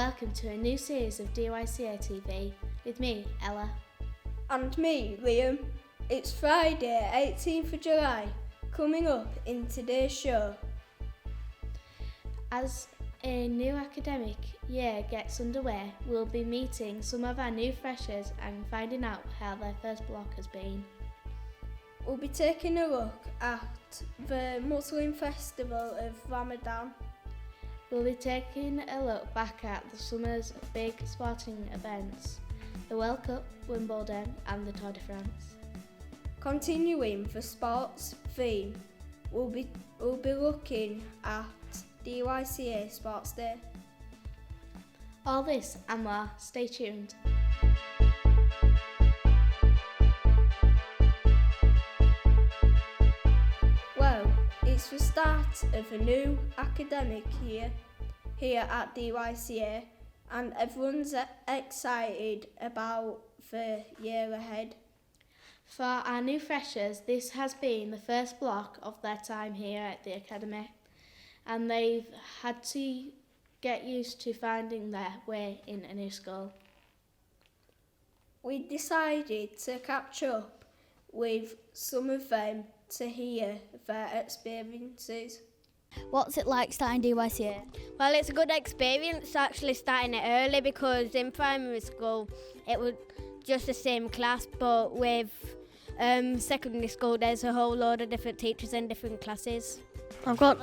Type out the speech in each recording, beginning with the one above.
welcome to a new series of Dyca TV with me, Ella. And me, Liam. It's Friday, 18th of July. Coming up in today's show. As a new academic year gets underway, we'll be meeting some of our new freshers and finding out how their first block has been. We'll be taking a look at the Muslim festival of Ramadan. We'll be taking a look back at the summer's big sporting events, the World Cup, Wimbledon and the Tour de France. Continuing the sports theme, we'll be looking at Dyca Sports Day. All this and more, stay tuned. Well, it's the start of a new academic year here at Dyca, and everyone's excited about the year ahead. For our new freshers, this has been the first block of their time here at the academy, and they've had to get used to finding their way in a new school. We decided to catch up with some of them to hear their experiences. What's it like starting Dyca? Well, it's a good experience actually starting it early, because in primary school it was just the same class, but with secondary school there's a whole load of different teachers in different classes. I've got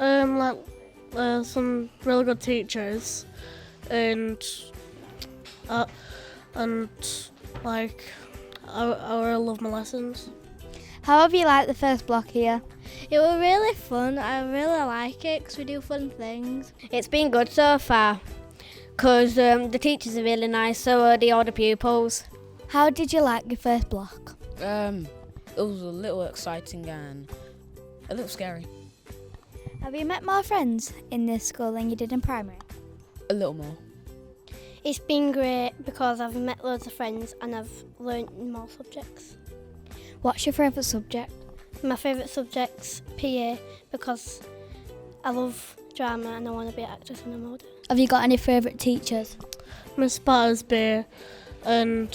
some really good teachers, and I really love my lessons. How have you liked the first block here? It was really fun. I really like it because we do fun things. It's been good so far because the teachers are really nice, so are the older pupils. How did you like your first block? It was a little exciting and a little scary. Have you met more friends in this school than you did in primary? A little more. It's been great because I've met loads of friends and I've learnt more subjects. What's your favourite subject? My favourite subject's PA because I love drama and I want to be an actress and a model. Have you got any favourite teachers? Miss Battersby and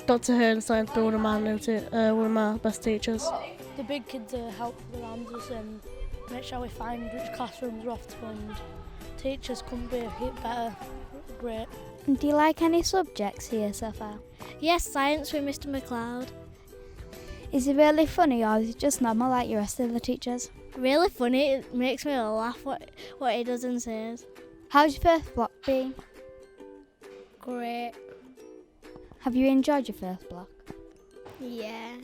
Dr. Hearn Science B one of my best teachers. The big kids are helpful around us and make sure we find which classrooms we're off to, and teachers couldn't be a bit better. Great. And do you like any subjects here so far? Yes, science with Mr. McLeod. Is it really funny or is it just normal like your rest of the teachers? Really funny, it makes me laugh what he does and says. How's your first block been? Great. Have you enjoyed your first block? Yeah.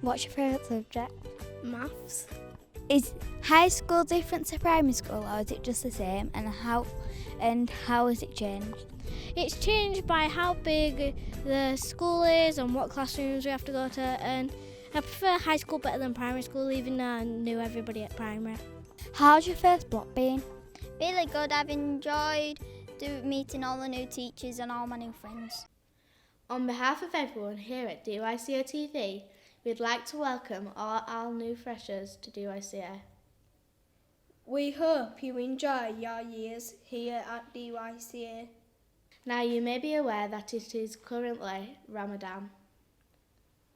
What's your favourite subject? Maths. Is high school different to primary school or is it just the same, and how has it changed? It's changed by how big the school is and what classrooms we have to go to, and I prefer high school better than primary school, even though I knew everybody at primary. How's your first block been? Really good. I've enjoyed meeting all the new teachers and all my new friends. On behalf of everyone here at Dyca TV, we'd like to welcome all our new freshers to Dyca. We hope you enjoy your years here at Dyca. Now you may be aware that it is currently Ramadan.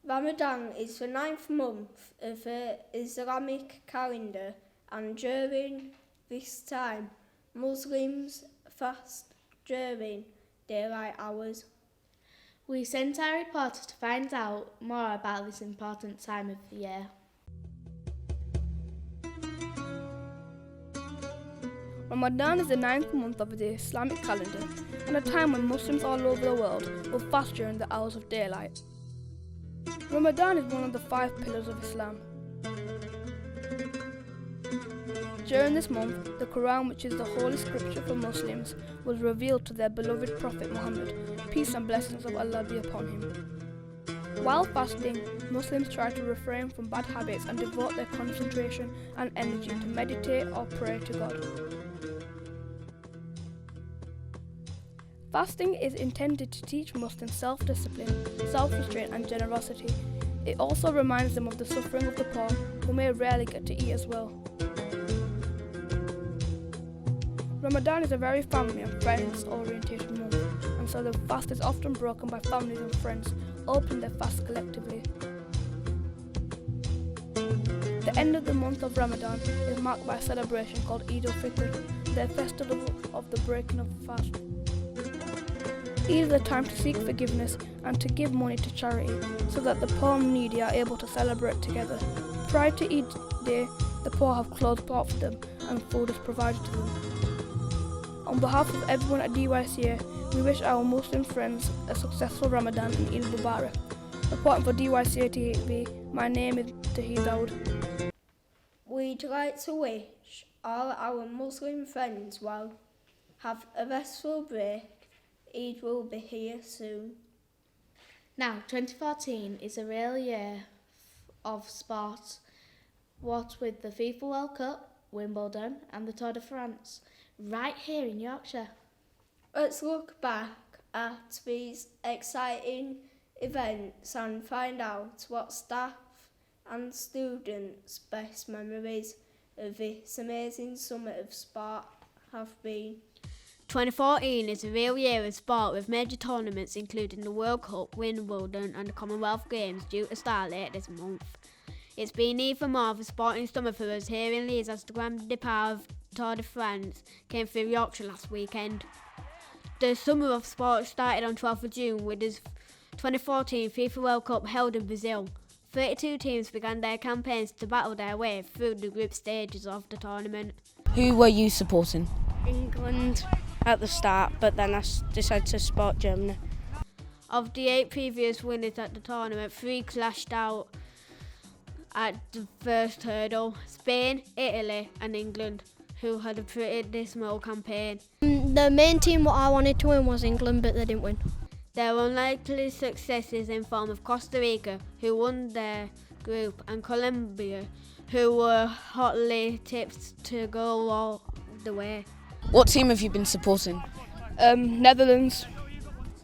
Ramadan is the 9th month of the Islamic calendar, and during this time Muslims fast during daylight hours. We sent our reporter to find out more about this important time of the year. Ramadan is the 9th month of the Islamic calendar and a time when Muslims all over the world will fast during the hours of daylight. Ramadan is one of the 5 pillars of Islam. During this month, the Quran, which is the holy scripture for Muslims, was revealed to their beloved Prophet Muhammad, peace and blessings of Allah be upon him. While fasting, Muslims try to refrain from bad habits and devote their concentration and energy to meditate or pray to God. Fasting is intended to teach Muslims self-discipline, self-restraint and generosity. It also reminds them of the suffering of the poor, who may rarely get to eat as well. Ramadan is a very family and friends orientation month, and so the fast is often broken by families and friends opening their fast collectively. The end of the month of Ramadan is marked by a celebration called Eid al-Fitr, the festival of the breaking of the fast. Eid is a time to seek forgiveness and to give money to charity so that the poor and needy are able to celebrate together. Prior to Eid Day, the poor have clothes bought for them and food is provided to them. On behalf of everyone at DYCA, we wish our Muslim friends a successful Ramadan and Eid Mubarak. Reporting for DYCA TV, my name is Tahir Dawood. We'd like to wish all our Muslim friends well. Have a restful break. Eid will be here soon. Now, 2014 is a real year of sport, what with the FIFA World Cup, Wimbledon and the Tour de France, right here in Yorkshire. Let's look back at these exciting events and find out what staff and students' best memories of this amazing summer of sport have been. 2014 is a real year of sport with major tournaments including the World Cup, Wimbledon and the Commonwealth Games due to start later this month. It's been even more of a sporting summer for us here in Leeds as the Grand Départ of Tour de France came through Yorkshire last weekend. The summer of sport started on 12th of June with the 2014 FIFA World Cup held in Brazil. 32 teams began their campaigns to battle their way through the group stages of the tournament. Who were you supporting? England at the start, but then I decided to support Germany. Of the 8 previous winners at the tournament, 3 clashed out at the first hurdle: Spain, Italy and England, who had a pretty dismal campaign. The main team what I wanted to win was England, but they didn't win. Their unlikely successes in form of Costa Rica, who won their group, and Colombia, who were hotly tipped to go all the way. What team have you been supporting? Netherlands.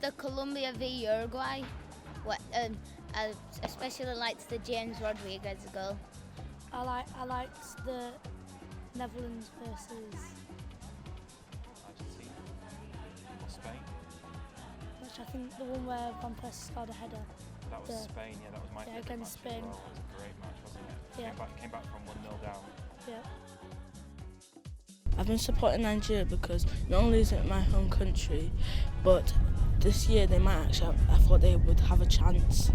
The Colombia v Uruguay, I especially liked the James Rodriguez goal. I liked the Netherlands versus Argentina or Spain. which I think the one where Van Persie scored a header. That was Spain, yeah, that was my favourite against match as Spain. well. It was a great match, wasn't it? Yeah. Came back from 1-0 down. Yeah. I've been supporting Nigeria because not only is it my home country, but this year they might actually, I thought they would have a chance.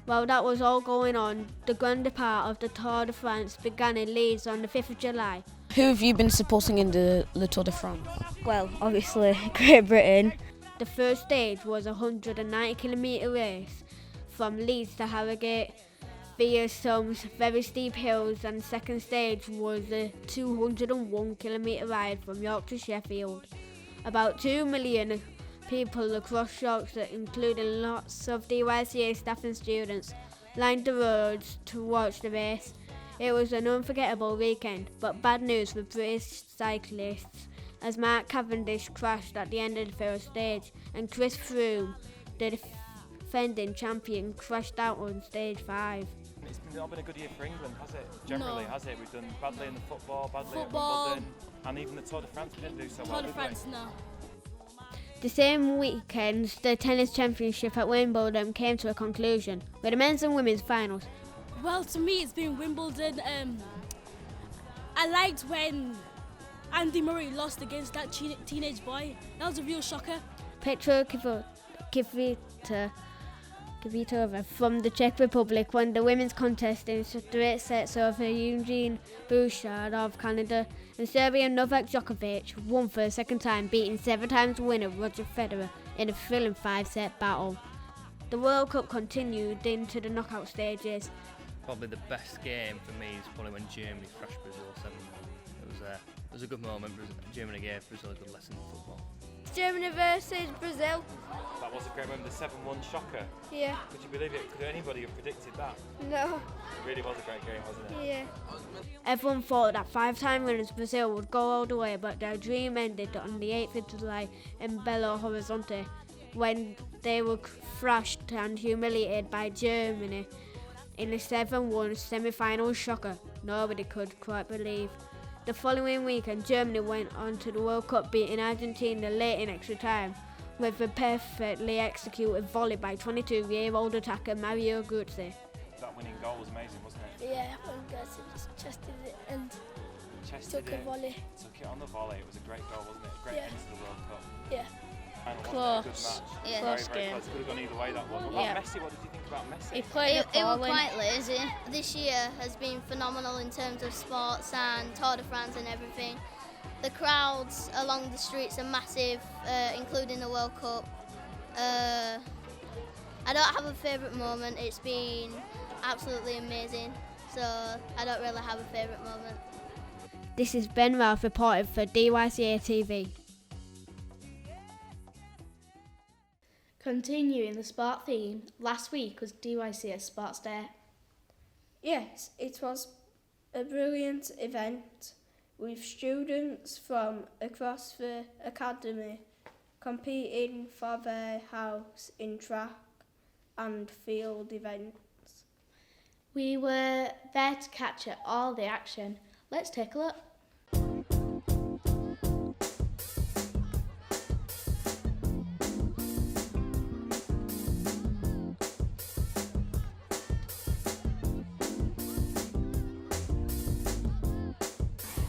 While that was all going on, the Grand Départ of the Tour de France began in Leeds on the 5th of July. Who have you been supporting in the Tour de France? Well, obviously Great Britain. The first stage was a 190-kilometre race from Leeds to Harrogate via some very steep hills, and the second stage was a 201-kilometre ride from York to Sheffield. About 2 million people across Yorkshire, including lots of DYCA staff and students, lined the roads to watch the race. It was an unforgettable weekend, but bad news for British cyclists as Mark Cavendish crashed at the end of the first stage and Chris Froome, the defending champion, crashed out on stage 5. It's not been a good year for England, has it? Generally, No. has it? We've done badly in the football, badly at Football. Wimbledon, and even the Tour de France we didn't do so well. Tour de did we? France, no. The same weekend, the tennis championship at Wimbledon came to a conclusion with the men's and women's finals. Well, to me, it's been Wimbledon. I liked when Andy Murray lost against that teenage boy. That was a real shocker. Petra Kvitova from the Czech Republic won the women's contest in straight sets over Eugene Bouchard of Canada, and Serbian Novak Djokovic won for a second time, beating 7 times winner Roger Federer in a thrilling 5-set battle. The World Cup continued into the knockout stages. Probably the best game for me is probably when Germany thrashed Brazil 7-1. It was a good moment. Germany gave Brazil a good lesson in football. Germany versus Brazil. That was a great moment, the 7-1 shocker. Yeah. Could you believe it? Could anybody have predicted that? No. It really was a great game, wasn't it? Yeah. Everyone thought that 5-time winners Brazil would go all the way, but their dream ended on the 8th of July in Belo Horizonte when they were thrashed and humiliated by Germany in a 7-1 semi-final shocker nobody could quite believe. The following weekend, Germany went on to the World Cup, beating Argentina late in extra time with a perfectly executed volley by 22-year-old attacker Mario Götze. That winning goal was amazing, wasn't it? Yeah, when Götze just chested it and Chested took a volley. Took it on the volley. It was a great goal, wasn't it? Great end to the World Cup. Yeah. Final, Close. Good match. Yeah. Close Very game. close. Could have gone either way, that one. What about Messi? What did you think about Messi? He played It was appalling. quite lazy. This year has been phenomenal in terms of sports and Tour de France and everything. The crowds along the streets are massive, including the World Cup. I don't have a favourite moment. It's been absolutely amazing. So I don't really have a favourite moment. This is Ben Ralph reporting for Dyca TV. Continuing the sport theme, last week was Dyca Sports Day. Yes, it was a brilliant event with students from across the academy competing for their house in track and field events. We were there to capture all the action. Let's take a look.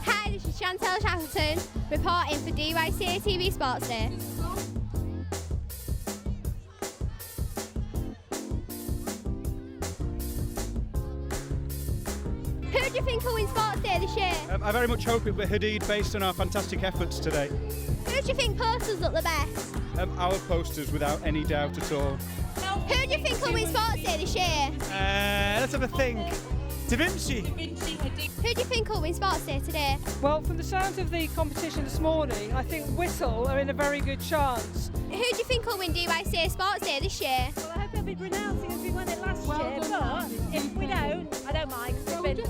Hi, this is Chantel Shackleton reporting for Dyca TV Sports Day. Who do you think will win Sports Day this year? I very much hope it will be Hadid based on our fantastic efforts today. Who do you think posters look the best? Our posters without any doubt at all. Who do you think will win Sports Day this year? Let's have a think. Da Vinci. Who do you think will win Sports Day today? Well, from the sounds of the competition this morning, I think Whistle are in a very good chance. Who do you think will win Dyca Sports Day this year? Well, I hope it'll be pronouncing as we won it last year, but if we don't, I don't mind.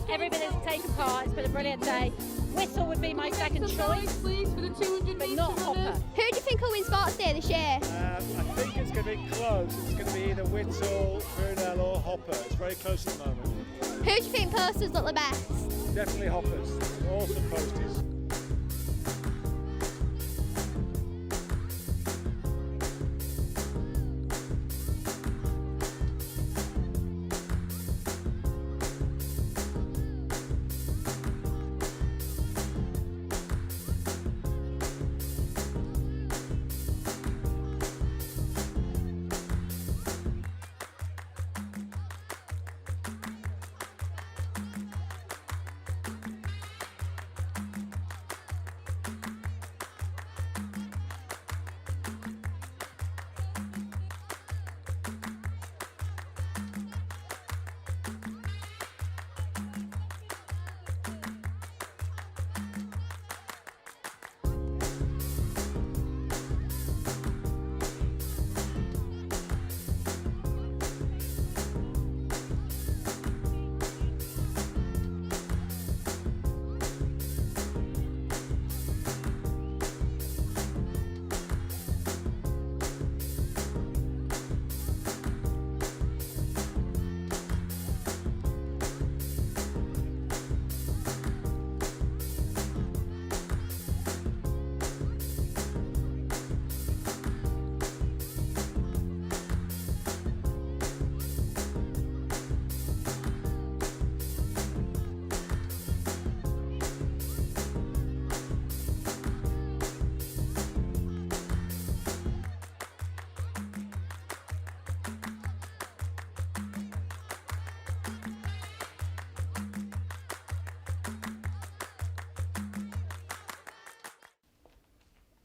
Everybody has taken part, it's been a brilliant day. Whistle would be my second choice, but not Hopper. Who do you think will win Sports Day this year? I think it's going to be close. It's going to be either Whittle, Brunel or Hopper. It's very close at the moment. Who do you think posters look the best? Definitely Hoppers. Awesome posters.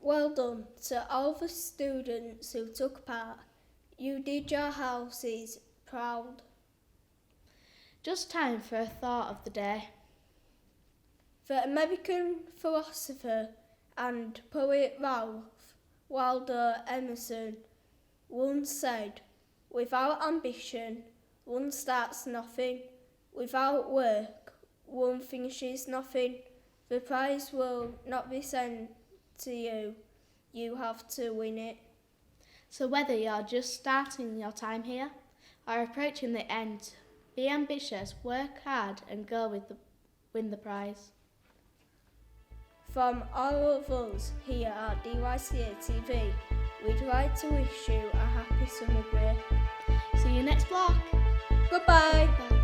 Well done to all the students who took part. You did your houses proud. Just time for a thought of the day. The American philosopher and poet Ralph Waldo Emerson once said, "Without ambition, one starts nothing. Without work, one finishes nothing. The prize will not be sent to you. You have to win it." So whether you're just starting your time here or approaching the end, be ambitious, work hard and go with win the prize. From all of us here at Dyca TV, we'd like to wish you a happy summer break. See you next vlog. Goodbye. Bye.